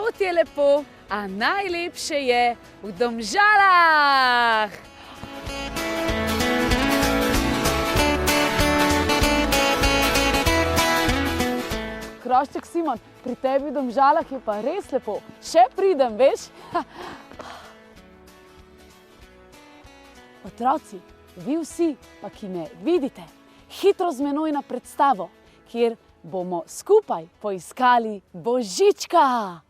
Povsod je lepo, a najlepše je v Domžalah. Krašček Simon, pri tebi v Domžalah je pa res lepo. Še pridem, veš? Otroci, vi vsi, pa ki me vidite, hitro z menoj na predstavo, kjer bomo skupaj poiskali Božička.